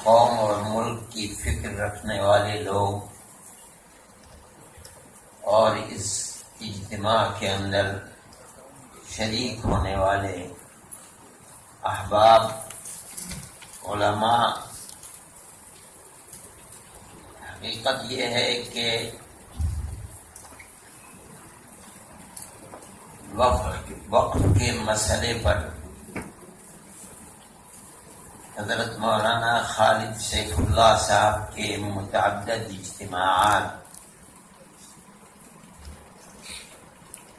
قوم اور ملک کی فکر رکھنے والے لوگ اور اس اجتماع کے اندر شریک ہونے والے احباب علماء، حقیقت یہ ہے کہ وقت کے مسئلے پر حضرت مولانا خالد سیف اللہ صاحب کے متعدد اجتماعات،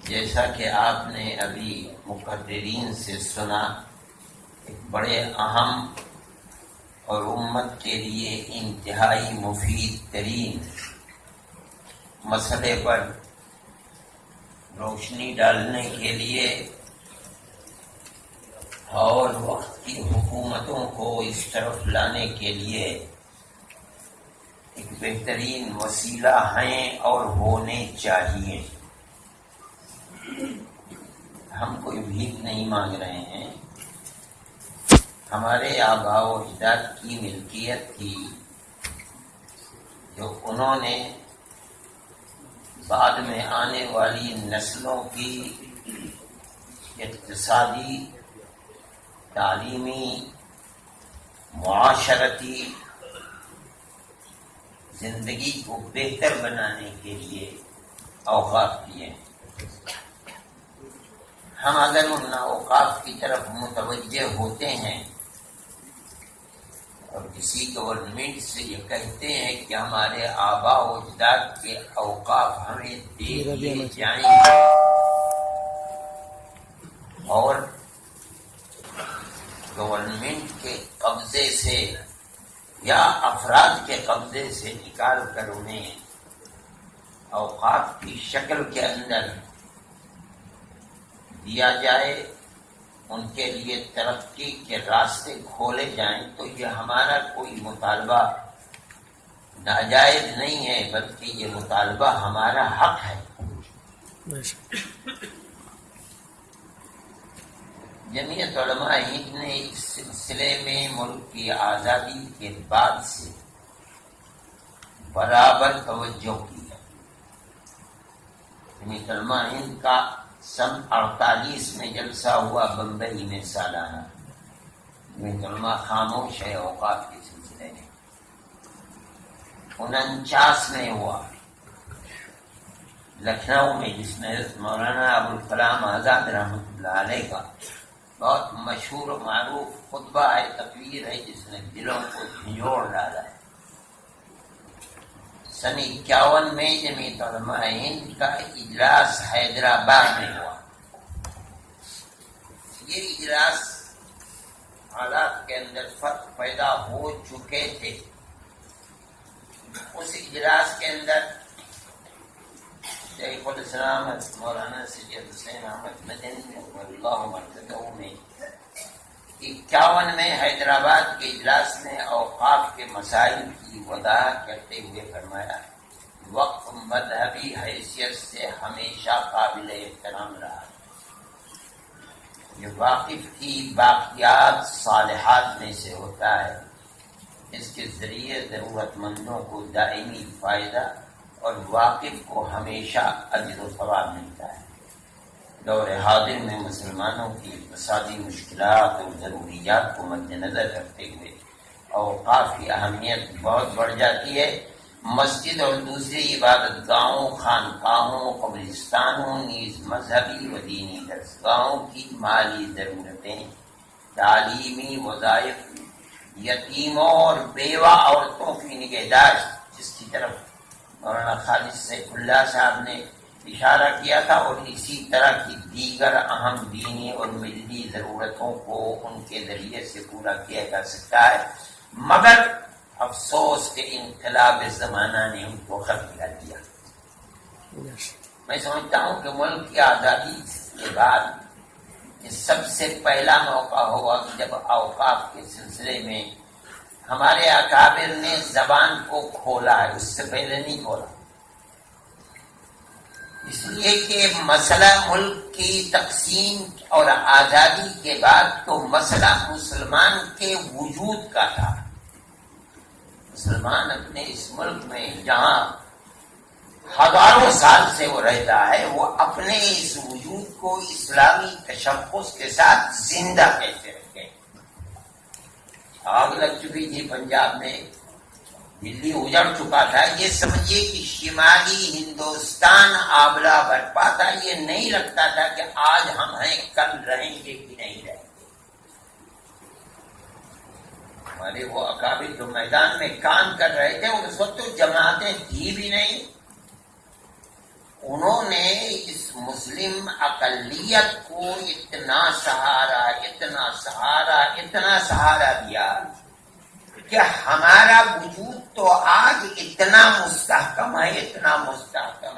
جیسا کہ آپ نے ابھی مقررین سے سنا، ایک بڑے اہم اور امت کے لیے انتہائی مفید ترین مسئلے پر روشنی ڈالنے کے لیے اور وقت کی حکومتوں کو اس طرف لانے کے لیے ایک بہترین وسیلہ ہیں اور ہونے چاہیے۔ ہم کوئی بھیک نہیں مانگ رہے ہیں، ہمارے آباء و اجداد کی ملکیت تھی جو انہوں نے بعد میں آنے والی نسلوں کی اقتصادی، تعلیمی، معاشرتی زندگی کو بہتر بنانے کے لیے اوقاف دیے۔ ہم اگر ان اوقاف کی طرف متوجہ ہوتے ہیں اور کسی گورنمنٹ سے یہ کہتے ہیں کہ ہمارے آباء و اجداد کے اوقاف ہمیں دے دیے جائیں اور گورنمنٹ کے قبضے سے یا افراد کے قبضے سے نکال کر انہیں اوقاف کی شکل کے اندر دیا جائے، ان کے لیے ترقی کے راستے کھولے جائیں، تو یہ ہمارا کوئی مطالبہ ناجائز نہیں ہے، بلکہ یہ مطالبہ ہمارا حق ہے۔ جمعیت علماء ہند نے اس سلسلے میں ملک کی آزادی کے بعد سے برابر توجہ کی ہے۔ جمعیت علماء ہند کا سن 48 میں جلسہ ہوا بمبئی میں سالانہ، جمعیت علماء خاموش ہے اوقاف کے سلسلے میں۔ 49 میں ہوا لکھنؤ میں، جس میں حضرت مولانا ابوالکلام آزاد رحمۃ اللہ علیہ کا بہت مشہور و معروف خطبہ ہے، تقریر ہے، جس نے دلوں کو جھنجھوڑ ڈالا ہے۔ سن 51 میں جمعیت علماء ہند کا اجلاس حیدرآباد میں ہوا۔ یہ اجلاس حالات کے اندر فرق پیدا ہو چکے تھے۔ اس اجلاس کے اندر شیخ الاسلام مولانا سید حسین احمد مدنی اللہ مرتضی میں 51 میں حیدرآباد کے اجلاس میں اوقاف کے مسائل کی وضاحت کرتے ہوئے فرمایا، وقف مذہبی حیثیت سے ہمیشہ قابل احترام رہا۔ یہ واقف کی باقیات صالحات میں سے ہوتا ہے، اس کے ذریعے ضرورت مندوں کو دائمی فائدہ اور واقف کو ہمیشہ اجر و ثواب ملتا ہے۔ دور حاضر میں مسلمانوں کی اقتصادی مشکلات اور ضروریات کو مد نظر رکھتے ہوئے اوقاف کی اہمیت بہت بڑھ جاتی ہے۔ مسجد اور دوسری عبادت گاہوں، خانقاہوں، قبرستانوں، نیز مذہبی و دینی درسگاہوں کی مالی ضرورتیں، تعلیمی وظائف، یتیموں اور بیوہ عورتوں کی نگہداشت، جس کی طرف مولانا خالد سیف اللہ صاحب نے اشارہ کیا تھا، اور اسی طرح کی دیگر اہم دینی اور ملی ضرورتوں کو ان کے ذریعے سے پورا کیا جا سکتا ہے، مگر افسوس کہ انقلاب زمانہ نے ان کو ختم کر دیا۔ میں سمجھتا ہوں کہ ملک کی آزادی کے بعد یہ سب سے پہلا موقع ہوگا کہ جب اوقاف کے سلسلے میں ہمارے اکابر نے زبان کو کھولا ہے، اس سے پہلے نہیں کھولا۔ اس لیے کہ مسئلہ ملک کی تقسیم اور آزادی کے بعد تو مسئلہ مسلمان کے وجود کا تھا، مسلمان اپنے اس ملک میں جہاں ہزاروں سال سے وہ رہتا ہے، وہ اپنے اس وجود کو اسلامی تشخص کے ساتھ زندہ کیسے رکھے؟ آگ لگ چکی تھی پنجاب میں، دلی اجڑ چکا تھا، یہ سمجھیے کہ شمالی ہندوستان آبلا برپا تھا، یہ نہیں لگتا تھا کہ آج ہم ہیں کل رہیں گے کہ نہیں رہیں گے۔ ہمارے وہ اکابر جو میدان میں کام کر رہے تھے اس وقت تو جماعتیں تھی بھی نہیں، انہوں نے اس مسلم اقلیت کو اتنا سہارا دیا کہ ہمارا وجود تو آج اتنا مستحکم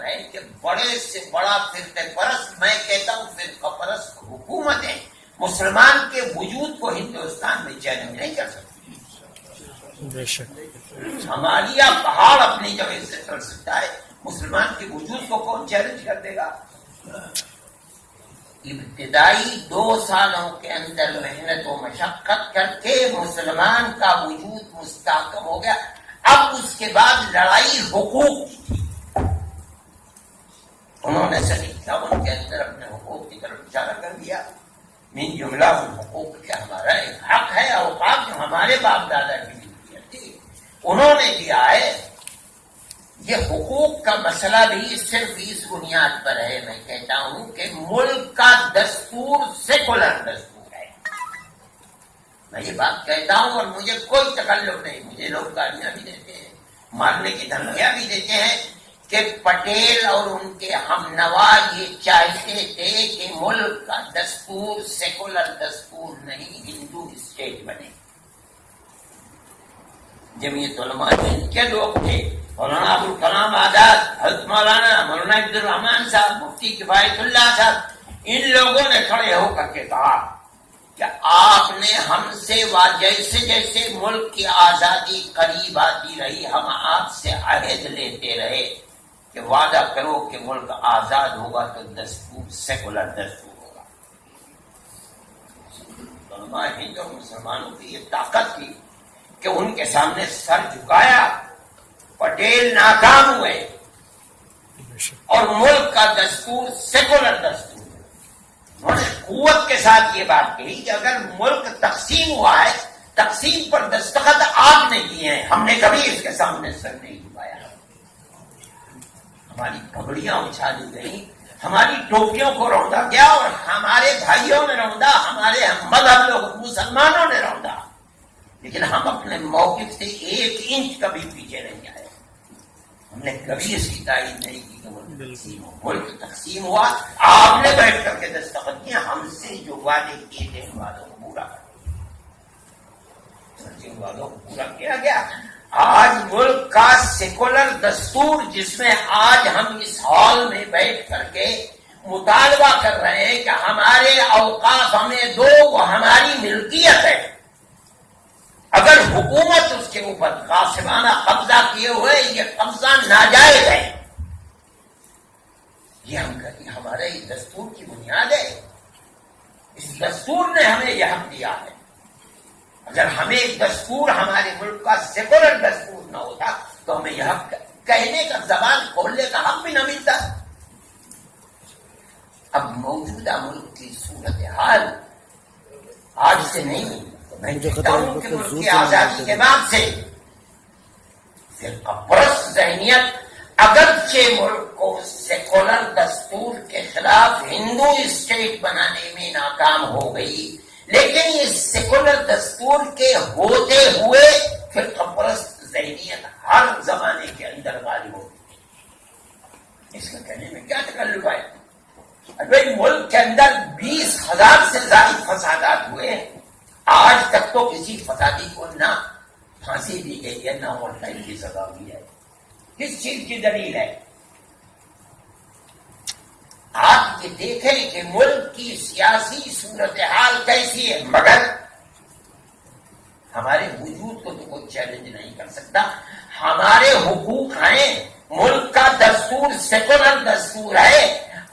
ہے کہ بڑے سے بڑا فرقہ پرست، میں کہتا ہوں فرقہ پرست حکومتیں مسلمان کے وجود کو ہندوستان میں چیلنج نہیں کر سکتی۔ بے شک ہمالیہ پہاڑ اپنی جگہ سے چل سکتا ہے، مسلمان کے وجود کو کون چیلنج کر دے گا؟ ابتدائی 2 سالوں کے اندر محنت و مشقت کر کے مسلمان کا وجود مستحکم ہو گیا۔ اب اس کے بعد لڑائی حقوق کی تھی، انہوں نے سن 51 کے اندر اپنے حقوق کی طرف اشارہ کر دیا۔ من جملہ ان حقوق کے ہمارا ایک حق ہے، اوقات جو ہمارے باپ دادا کی ملکیت تھی انہوں نے دیا ہے۔ یہ حقوق کا مسئلہ بھی صرف اس بنیاد پر ہے، میں کہتا ہوں کہ ملک کا دستور سیکولر دستور ہے۔ میں یہ بات کہتا ہوں اور مجھے کوئی تکلف نہیں، مجھے لوگ گالیاں بھی دیتے ہیں، مارنے کی دھمکیاں بھی دیتے ہیں کہ پٹیل اور ان کے ہم نوا یہ چاہتے تھے کہ ملک کا دستور سیکولر دستور نہیں، ہندو اسٹیٹ بنے۔ جمعیت علماء ہند کے لوگ تھے، مولانا ابوالکلام آزاد، حضرت مولانا عبد الرحمان صاحب، مفتی کفایت اللہ صاحب، ان لوگوں نے کھڑے ہو کر کے کہا کہ آپ نے ہم سے جیسے جیسے ملک کی آزادی قریب آتی رہی، ہم آپ سے عہد لیتے رہے کہ وعدہ کرو کہ ملک آزاد ہوگا تو دستور سیکولر دستور ہوگا۔ علماء ہند اور مسلمانوں کی یہ طاقت تھی کہ ان کے سامنے سر جھکایا، پٹیل ناکام ہوئے اور ملک کا دستور سیکولر دستور۔ انہوں نے قوت کے ساتھ یہ بات کہی کہ اگر ملک تقسیم ہوا ہے، تقسیم پر دستخط آپ نے کیے ہیں، ہم نے کبھی اس کے سامنے سر نہیں جھکایا۔ ہماری پگڑیاں اچھالی گئی، ہماری ٹوپیوں کو روندا گیا اور ہمارے بھائیوں نے روندا، ہمارے مذہب لوگ مسلمانوں نے روندا، لیکن ہم اپنے موقف سے 1 انچ کبھی پیچھے نہیں آئے۔ ہم نے کبھی اس کی تائید نہیں کی کہ ملک تقسیم ہوا، آپ نے بیٹھ کر کے دستخط کیا، ہم سے جو وعدے کیے تھے ان وعدوں کو پورا پورا کیا گیا۔ آج ملک کا سیکولر دستور جس میں آج ہم اس ہال میں بیٹھ کر کے مطالبہ کر رہے ہیں کہ ہمارے اوقاف ہمیں دو، وہ ہماری ملکیت ہے، اگر حکومت اس کے اوپر قاسمانہ قبضہ کیے ہوئے، یہ قبضہ ناجائز ہے، یہ ہم کہیں ہمارے دستور کی بنیاد ہے، اس دستور نے ہمیں یہ حق دیا ہے۔ اگر ہمیں دستور ہمارے ملک کا سیکولر دستور نہ ہوتا تو ہمیں یہ حق کہنے کا، زبان کھولنے کا حق بھی نہ ملتا۔ اب موجودہ ملک کی صورتحال آج سے نہیں، میں کہتا ہوں کہ ملک کی آزادی کے بعد سے فرقہ پرست ذہنیت اگرچہ ملک کو سیکولر دستور کے خلاف ہندو اسٹیٹ بنانے میں ناکام ہو گئی، لیکن یہ سیکولر دستور کے ہوتے ہوئے فرقہ پرست ذہنیت ہر زمانے کے اندر غالب ہوتی ہے۔ اس کا کہنے میں کیا تکلف ہے؟ ابھی ملک کے اندر 20,000 سے زائد فسادات ہوئے، آج تک تو کسی فسادی کو نہ پھانسی دی گئی ہے، نہ موت کی سزا ہوئی ہے۔ کس چیز کی دلیل ہے؟ آپ یہ دیکھیں کہ ملک کی سیاسی صورتحال کیسی ہے، مگر ہمارے وجود کو تو کوئی چیلنج نہیں کر سکتا۔ ہمارے حقوق ہیں، ملک کا دستور سیکولر دستور ہے،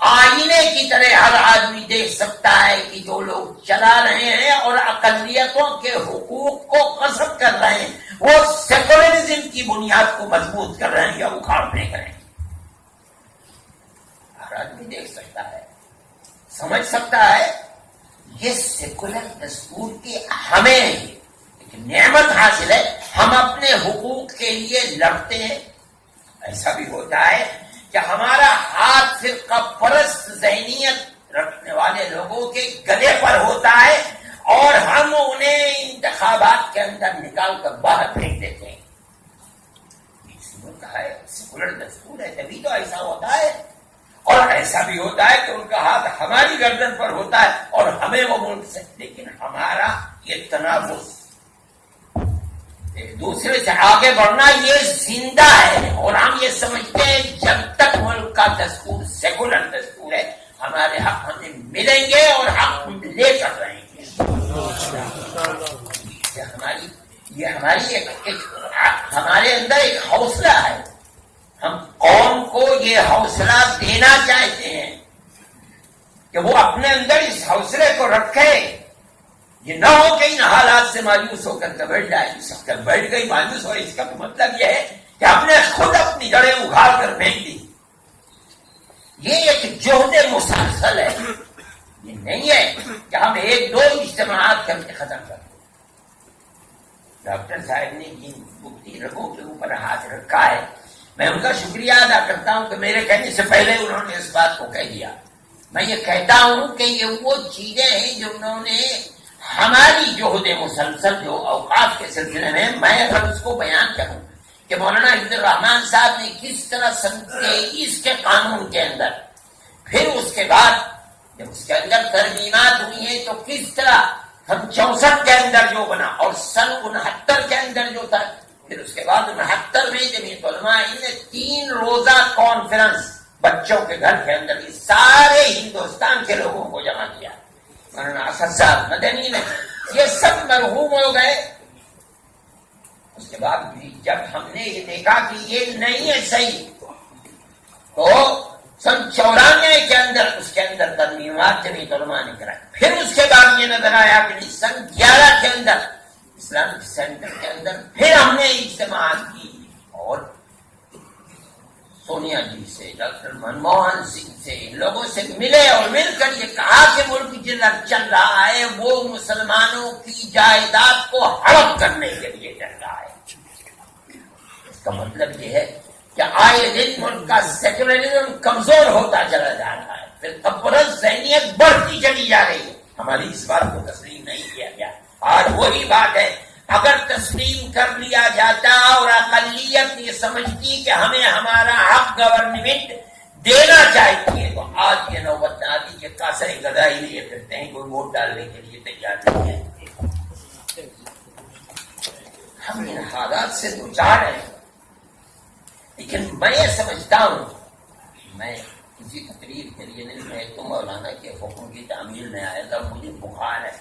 آئینے کی طرح ہر آدمی دیکھ سکتا ہے کہ جو لوگ چلا رہے ہیں اور اقلیتوں کے حقوق کو غصب کر رہے ہیں، وہ سیکولرزم کی بنیاد کو مضبوط کر رہے ہیں یا اکھاڑ پھینک رہے ہیں؟ ہر آدمی دیکھ سکتا ہے، سمجھ سکتا ہے یہ سیکولر دستور کی ہمیں ایک نعمت حاصل ہے، ہم اپنے حقوق کے لیے لڑتے ہیں۔ ایسا بھی ہوتا ہے کہ ہمارا ہاتھ فرقہ پرست ذہنیت رکھنے والے لوگوں کے گلے پر ہوتا ہے اور ہم انہیں انتخابات کے اندر نکال کر باہر پھینک دیتے ہیں۔ ہے سیکولر دستور ہے، تبھی تو ایسا ہوتا ہے۔ اور ایسا بھی ہوتا ہے کہ ان کا ہاتھ ہماری گردن پر ہوتا ہے اور ہمیں وہ ملک سے، لیکن ہمارا یہ تنافس ایک دوسرے سے آگے بڑھنا یہ زندہ ہے، اور ہم یہ سمجھتے ہیں جب تک ملک کا دستور سیکولر دستور ہے ہمارے حق ہمیں ملیں گے اور حق ہم لے کر رہیں گے۔ یہ ہماری ہمارے اندر ایک حوصلہ ہے، ہم قوم کو یہ حوصلہ دینا چاہتے ہیں کہ وہ اپنے اندر اس حوصلے کو رکھے، یہ نہ ہو کہ ان حالات سے مایوس ہو کر بیٹھ جائے، سب کر بیٹھ گئی مایوس ہو، اس کا مطلب یہ ہے کہ ہم نے خود اپنی جڑیں اگاڑ کر پھینک دی۔ یہ ایک جہد مسلسل ہے، یہ نہیں ہے کہ ہم ایک دو اجتماعات کر کے ختم کر دیں۔ ڈاکٹر صاحب نے جن گپتی رگوں کے اوپر ہاتھ رکھا ہے، میں ان کا شکریہ ادا کرتا ہوں کہ میرے کہنے سے پہلے انہوں نے اس بات کو کہہ دیا۔ میں یہ کہتا ہوں کہ یہ وہ چیزیں ہیں جو انہوں نے ہماری جہد مسلسل جو اوقات کے سلسلے میں اگر اس کو بیان کروں کہ مولانا عبد الرحمان صاحب نے کس طرح سن 23 کے قانون کے اندر، پھر اس کے بعد جب اس کے اندر ترمیمات ہوئی ہیں تو کس طرح سن 64 کے اندر جو بنا اور سن 69 کے اندر جو تھا، پھر اس کے بعد 69 میں جمعیت علماء نے 3 روزہ کانفرنس بچوں کے گھر کے اندر سارے ہندوستان کے لوگوں کو جمع کیا۔ مولانا اسد صاحب مدنی نے یہ سب مرحوم ہو گئے۔ اس کے بعد بھی جب ہم نے یہ دیکھا کہ یہ نہیں ہے صحیح، تو سن 94 کے اندر اس کے اندر ترمیمات جمعیت علماء نے کرائی۔ پھر اس کے بعد یہ نظر آیا کہ سن 11 کے اندر اسلامک سینٹر کے اندر پھر ہم نے اجتماعات کی اور سونیا جی سے، ڈاکٹر منموہن سنگھ سے، ان لوگوں سے ملے اور مل کر یہ کہا کہ ملک جدھر چل رہا ہے وہ مسلمانوں کی جائیداد کو ہڑپ کرنے کے لیے چل رہا ہے۔ اس کا مطلب یہ ہے کہ آئے دن ملک کا سیکولرزم کمزور ہوتا چلا جا رہا ہے، پھر تبرز ذہنیت بڑھتی چلی جا رہی ہے۔ ہماری اس بات کو تسلیم نہیں کیا گیا۔ آج وہی بات ہے، اگر تسلیم کر لیا جاتا اور اقلیت یہ سمجھتی کہ ہمیں ہمارا حق گورنمنٹ دینا چاہیے، تو آج یہ نوبت نہ آتی کہ کاسے گدائی لیے پھرتے ہیں، کوئی ووٹ ڈالنے کے لیے تیار نہیں ہے۔ ہم ان حالات سے دوچار ہیں، لیکن میں یہ سمجھتا ہوں، میں کسی تقریر کے لیے نہیں، میں تو مولانا کے حکم کی تعمیل میں آیا تھا، مجھے بخار ہے،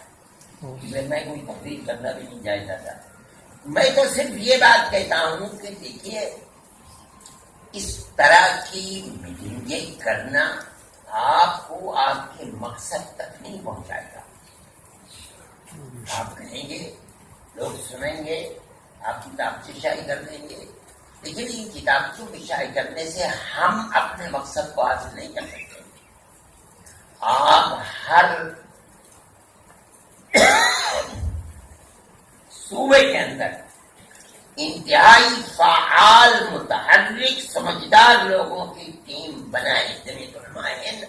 میں کوئی تقریر کرنا بھی نہیں جائزہ تھا۔ میں تو صرف یہ بات کہتا ہوں کہ دیکھیے اس طرح کی میٹنگیں کرنا آپ کو آپ کے مقصد تک نہیں پہنچائے گا۔ آپ کہیں گے، لوگ سنیں گے، آپ کتاب سے شائع کر دیں گے، لیکن ان کتابوں کی شائع کرنے سے ہم اپنے مقصد کو حاصل نہیں کر سکتے۔ آپ ہر صوبے کے اندر انتہائی فعال، متحرک، سمجھدار لوگوں کی ٹیم بنائے، جمعیت علماء ہند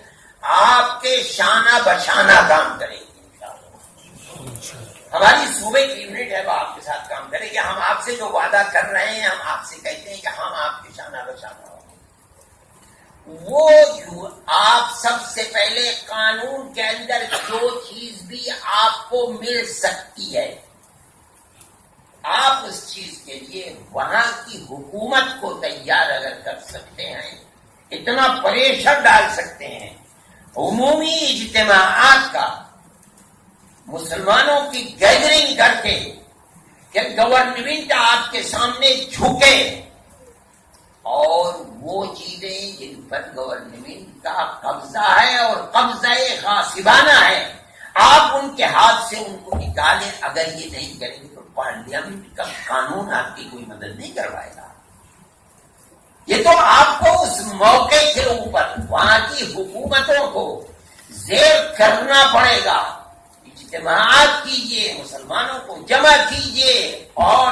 آپ کے شانہ بشانہ کام کرے گی انشاءاللہ۔ ہماری صوبے کی یونٹ ہے، وہ آپ کے ساتھ کام کرے گی۔ ہم آپ سے جو وعدہ کر رہے ہیں، ہم آپ سے کہتے ہیں کہ ہم آپ کے شانہ بشانہ ہوں۔ وہ جو آپ سب سے پہلے قانون کے اندر جو چیز بھی آپ کو مل سکتی ہے، آپ اس چیز کے لیے وہاں کی حکومت کو تیار اگر کر سکتے ہیں، اتنا پریشر ڈال سکتے ہیں عمومی اجتماعات کا، مسلمانوں کی گیدرنگ کر کے کہ گورنمنٹ آپ کے سامنے جھکے، اور وہ چیزیں جن پر گورنمنٹ کا قبضہ ہے اور قبضہ غاصبانہ ہے، آپ ان کے ہاتھ سے ان کو نکالیں۔ اگر یہ نہیں کریں گے تو پارلیمنٹ کا قانون آپ کی کوئی مدد نہیں کروائے گا. یہ تو آپ کو اس موقع کے اوپر وہاں کی حکومتوں کو زیر کرنا پڑے گا. اجتماعات کیجیے، مسلمانوں کو جمع کیجیے، اور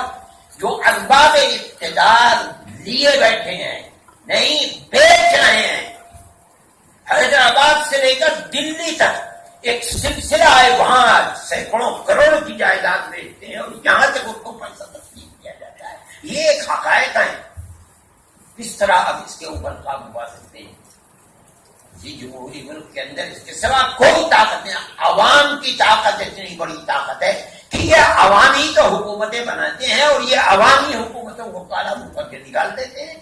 جو اسباب اقتدار لیے بیٹھے ہیں، نہیں بیچ رہے ہیں، حیدرآباد سے لے کر دلی تک ایک سلسلہ ہے، وہاں سینکڑوں کروڑ کی جائیداد بیچتے ہیں اور یہاں تک ان کو پیسہ تقسیم کیا جاتا ہے. یہ ایک حقائق ہے. کس طرح اب اس کے اوپر قابو پا سکتے ہیں؟ جی جمہوری ملک کے اندر اس کے سوا کوئی طاقت نہیں. عوام کی طاقت اتنی بڑی طاقت ہے کہ یہ عوامی تو حکومتیں بناتے ہیں اور یہ عوامی حکومتوں کو کالا منہ کر کے نکال دیتے ہیں.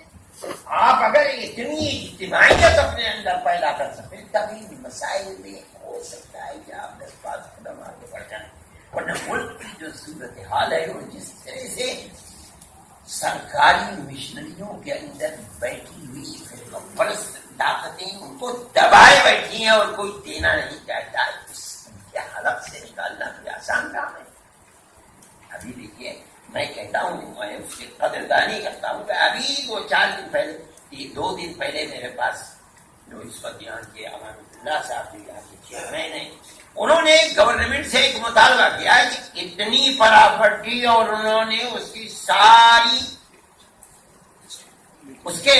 آپ اگر اتنی اجتماعیت اپنے اندر پیدا کر سکیں تبھی مسائل میں ہو سکتا ہے کہ آپ 10-5 قدم آگے بڑھ جائیں. ورنہ ملک کی جو صورتحال ہے وہ جس طرح سے سرکاری مشنریوں کے اندر بیٹھی ہوئی فرقہ پرست طاقتیں ان کو دبائے بیٹھی ہیں اور کوئی دینا نہیں چاہتا. اس کے حلق سے نکالنا کوئی آسان کام ہے. ابھی دیکھیے میں کہتا ہوں، میں اس کی قدردانی کرتا ہوں کہ ابھی 2-4 دن پہلے، 2 دن پہلے میرے پاس جو اس وقت یہاں کے امانت اللہ صاحب جو یہاں کے چیئرمین ہیں، انہوں نے گورنمنٹ سے ایک مطالبہ کیا ہے کہ اتنی پراپرٹی، اور انہوں نے اس کی ساری اس کے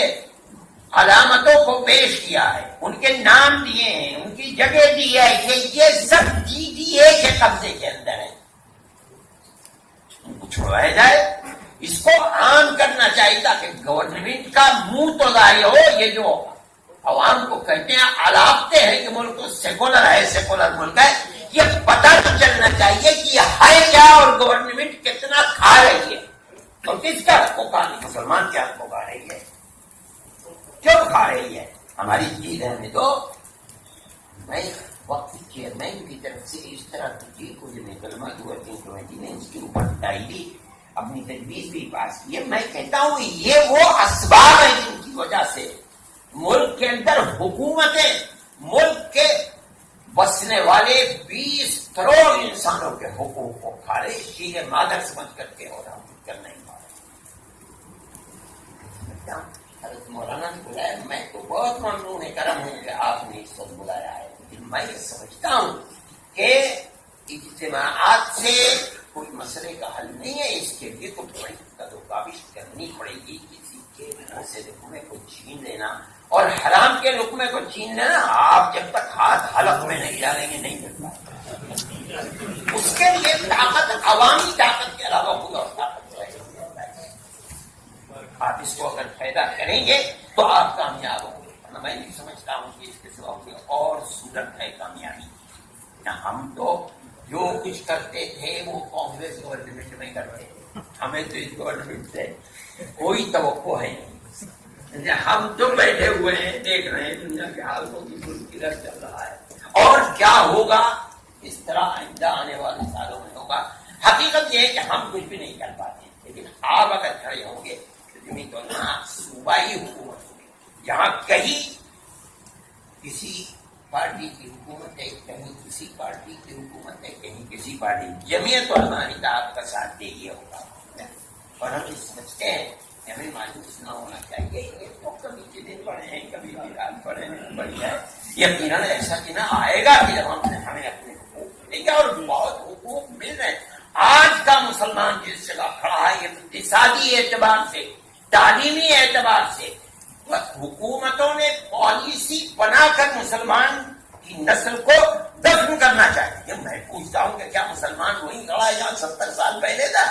علامتوں کو پیش کیا ہے، ان کے نام دیے ہیں، ان کی جگہ دی ہے کہ یہ سب DDA کے قبضے کے اندر ہے. ان کو چھوڑوایا جائے. اس کو عام کرنا چاہیے تاکہ گورنمنٹ کا منہ تو ظاہر ہو. یہ جو عوام کو کہتے ہیں الاپتے ہیں کہ ملک سیکولر ہے، سیکولر ملک ہے، یہ پتہ تو چلنا چاہیے کہ یہ ہے کیا اور گورنمنٹ کتنا کھا رہی ہے اور کس کا حق کو کھا رہی ہے. مسلمان کے حق کو کھا رہی ہے، کیوں کھا رہی ہے؟ ہماری چیز ہے. میں تو میں وقت چیئرمین کی طرف سے اس طرح کی کوئی کلمہ کی ورکنگ کمیٹی نے اس کے اوپر ڈائری اپنی تجویز بھی پاس کی ہے. میں کہتا ہوں یہ وہ اسباب ہیں جن کی وجہ سے ملک کے اندر حکومتیں ملک کے بسنے والے 20 کروڑ انسانوں کے حقوق کو کھا رہے، شیر مادر سمجھ کر کے اور ہم کر نہیں پا رہے. حضرت مولانا نے بلایا، میں تو بہت ممنون کرم ہوں کہ آپ نے اس وقت بلایا ہے، لیکن میں یہ سمجھتا ہوں کہ اجتماعات سے کوئی مسئلے کا حل نہیں ہے. اس کے لیے تو بڑی کاوش کرنی پڑے گی. کسی کے ایسے لقمے کو چھین لینا اور حرام کے لقمے کو چھین لینا، آپ جب تک ہاتھ حلق میں نہیں ڈالیں گے نہیں مل پائے. اس کے لیے طاقت عوامی طاقت کے علاوہ کوئی اور طاقت ہے. آپ اس کو اگر پیدا کریں گے تو آپ کامیاب ہوں گے. میں نہیں سمجھتا ہوں کہ اس کے سوا کوئی اور صورت ہے کامیابی. ہم تو جو کچھ کرتے تھے وہ کانگریس گورنمنٹ میں کرتے تھے. ہمیں تو اس گورنمنٹ سے کوئی توقع ہے نہیں. ہم تو بیٹھے ہوئے ہیں، دیکھ رہے ہیں دنیا کے حال کو کی طرف چل رہا ہے اور کیا ہوگا اس طرح آئندہ آنے والے سالوں میں ہوگا. حقیقت یہ ہے کہ ہم کچھ بھی نہیں کر پاتے، لیکن آپ اگر کھڑے ہوں گے تو صوبائی حکومت ہوگی. یہاں کہیں کسی پارٹی کی حکومت ہے، کہیں کسی پارٹی کی حکومت ہے، کہیں کسی پارٹی. جمعیت علماء ہند آپ کا ساتھ دے یہ ہوگا اور ہم سمجھتے ہیں کہ ہمیں مایوس نہ ہونا چاہیے. یہ تو کبھی کے دن پڑے ہیں، کبھی بھی رات پڑے ہیں، بڑی ہے. یقیناً ایسا دن آئے گا کہ جب ہمیں اپنے حقوق ملیں گے اور بہت حقوق مل رہے ہیں. آج کا مسلمان جس جگہ کھڑا ہے اقتصادی اعتبار سے، تعلیمی اعتبار سے، حکومتوں نے پالیسی بنا کر مسلمان کی نسل کو دفن کرنا چاہیے. میں پوچھتا ہوں کہ کیا مسلمان وہی کھڑا ہے جہاں 70 سال پہلے تھا؟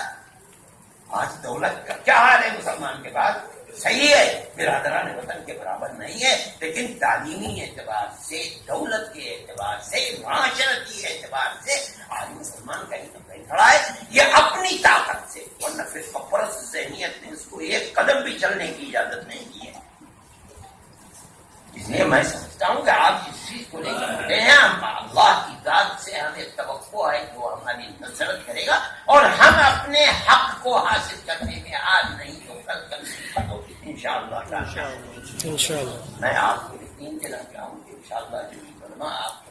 آج دولت کا کیا حال ہے مسلمان کے بعد؟ صحیح ہے برادران وطن کے برابر نہیں ہے، لیکن تعلیمی اعتبار سے، دولت کے اعتبار سے، معاشرتی اعتبار سے آج مسلمان کہیں نہ کہیں کھڑا ہے. یہ اپنی طاقت سے، ورنہ فرقہ پرست ذہنیت نے اس کو ایک قدم بھی چلنے کی اجازت نہیں دی ہے. اس لیے میں سمجھتا ہوں کہ آپ جس چیز کو لے کر بڑھے ہیں، اللہ کی ذات سے ہمیں توقع ہے کہ وہ ہماری نصرت کرے گا اور ہم اپنے حق کو حاصل کرنے میں آج نہیں تو کل ہوگی انشاءاللہ. میں آپ کو یقین دلاتا ہوں کہ انشاءاللہ جو علماء آپ